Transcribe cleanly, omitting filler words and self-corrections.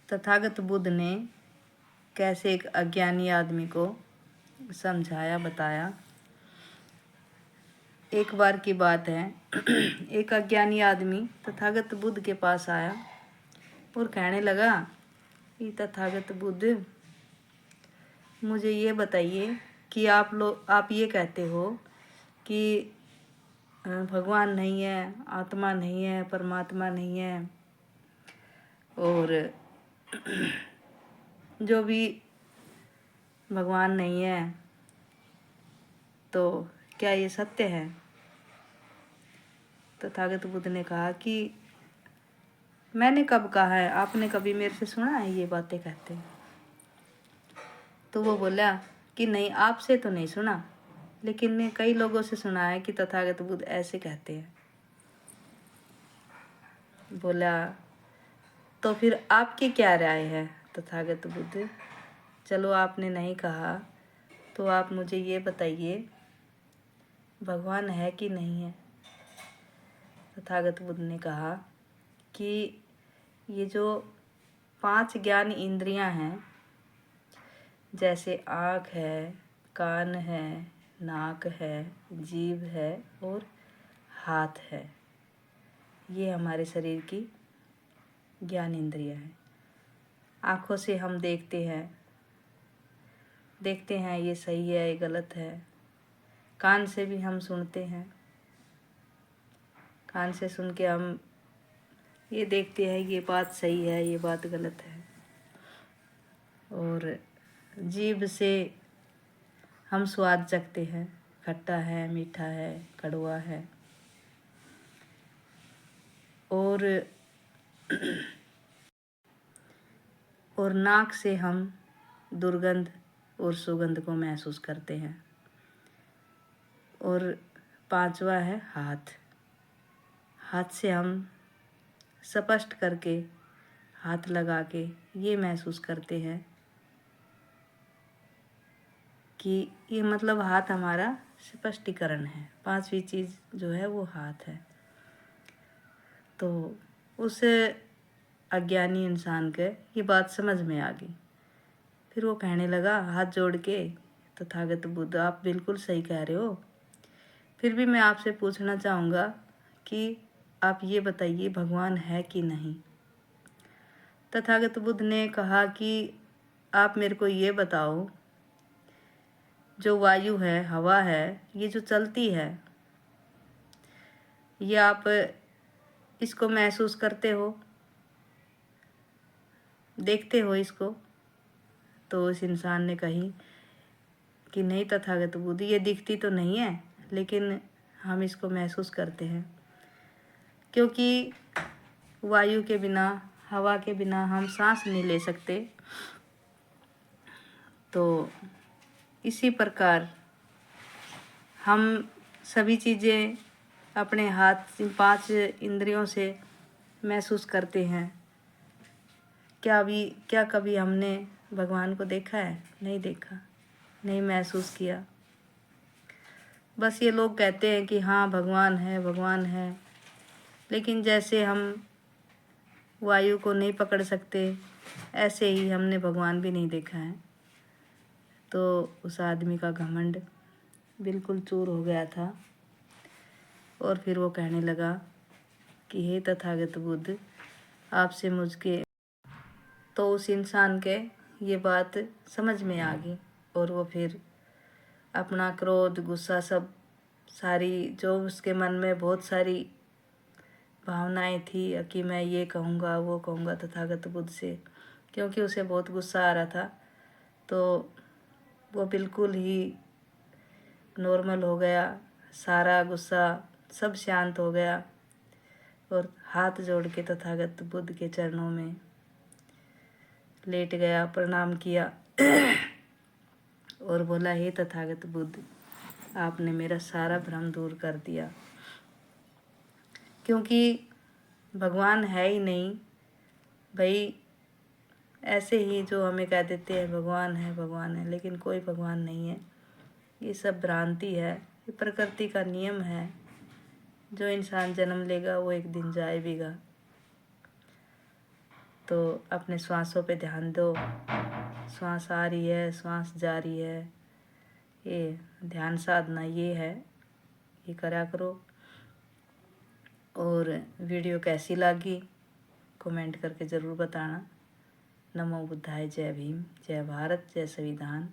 तथागत बुद्ध ने कैसे एक अज्ञानी आदमी को समझाया बताया। एक बार की बात है, एक अज्ञानी आदमी तथागत बुद्ध के पास आया और कहने लगा कि तथागत बुद्ध, मुझे ये बताइए कि आप ये कहते हो कि भगवान नहीं है, आत्मा नहीं है, परमात्मा नहीं है, और जो भी भगवान नहीं है, तो क्या ये सत्य है? तथागत बुद्ध ने कहा कि मैंने कब कहा है, आपने कभी मेरे से सुना है ये बातें कहते हैं? तो वो बोला कि नहीं, आपसे तो नहीं सुना, लेकिन ने कई लोगों से सुना है कि तथागत बुद्ध ऐसे कहते हैं। बोला, तो फिर आपकी क्या राय है तथागत बुद्ध? चलो आपने नहीं कहा तो आप मुझे ये बताइए, भगवान है कि नहीं है? तथागत बुद्ध ने कहा कि ये जो 5 ज्ञान इंद्रियां हैं, जैसे आँख है, कान है, नाक है, जीभ है और हाथ है, ये हमारे शरीर की ज्ञान इंद्रियां हैं। आँखों से हम देखते हैं ये सही है, ये गलत है। कान से भी हम सुनते हैं, कान से सुन के हम ये देखते हैं ये बात सही है, ये बात गलत है। और जीभ से हम स्वाद चखते हैं, खट्टा है, मीठा है, कड़वा है। और नाक से हम दुर्गंध और सुगंध को महसूस करते हैं। और 5वां है हाथ। हाथ से हम स्पष्ट करके, हाथ लगा के ये महसूस करते हैं कि ये मतलब हाथ हमारा स्पष्टीकरण है। 5वीं चीज़ जो है वो हाथ है। तो उस अज्ञानी इंसान के ये बात समझ में आ गई। फिर वो कहने लगा हाथ जोड़ के, तथागत बुद्ध, आप बिल्कुल सही कह रहे हो, फिर भी मैं आपसे पूछना चाहूँगा कि आप ये बताइए भगवान है कि नहीं? तथागत बुद्ध ने कहा कि आप मेरे को ये बताओ, जो वायु है, हवा है, ये जो चलती है, ये आप इसको महसूस करते हो, देखते हो इसको? तो उस इंसान ने कही कि नहीं तथागत बुद्ध, ये दिखती तो नहीं है, लेकिन हम इसको महसूस करते हैं, क्योंकि वायु के बिना, हवा के बिना हम सांस नहीं ले सकते। तो इसी प्रकार हम सभी चीज़ें अपने हाथ, 5 इंद्रियों से महसूस करते हैं। क्या कभी हमने भगवान को देखा है? नहीं देखा, नहीं महसूस किया। बस ये लोग कहते हैं कि हाँ भगवान है, भगवान है, लेकिन जैसे हम वायु को नहीं पकड़ सकते, ऐसे ही हमने भगवान भी नहीं देखा है। तो उस आदमी का घमंड बिल्कुल चूर हो गया था। और फिर वो कहने लगा कि हे तथागत बुद्ध, आपसे मुझके, तो उस इंसान के ये बात समझ में आ गई। और वो फिर अपना क्रोध, गुस्सा, सब सारी जो उसके मन में बहुत सारी भावनाएं थी कि मैं ये कहूँगा, वो कहूँगा तथागत बुद्ध से, क्योंकि उसे बहुत गुस्सा आ रहा था, तो वो बिल्कुल ही नॉर्मल हो गया। सारा गुस्सा सब शांत हो गया और हाथ जोड़ के तथागत बुद्ध के चरणों में लेट गया, प्रणाम किया और बोला, हे तथागत बुद्ध, आपने मेरा सारा भ्रम दूर कर दिया, क्योंकि भगवान है ही नहीं भाई। ऐसे ही जो हमें कह देते हैं भगवान है, भगवान है, लेकिन कोई भगवान नहीं है। ये सब भ्रांति है, ये प्रकृति का नियम है। जो इंसान जन्म लेगा वो एक दिन जाएगा। तो अपने श्वासों पे ध्यान दो। श्वास आ रही है, श्वास जा रही है, ये ध्यान साधना ये है, ये करा करो। और वीडियो कैसी लगी कमेंट करके ज़रूर बताना। नमो बुद्धाय। जय भीम, जय भारत, जय संविधान।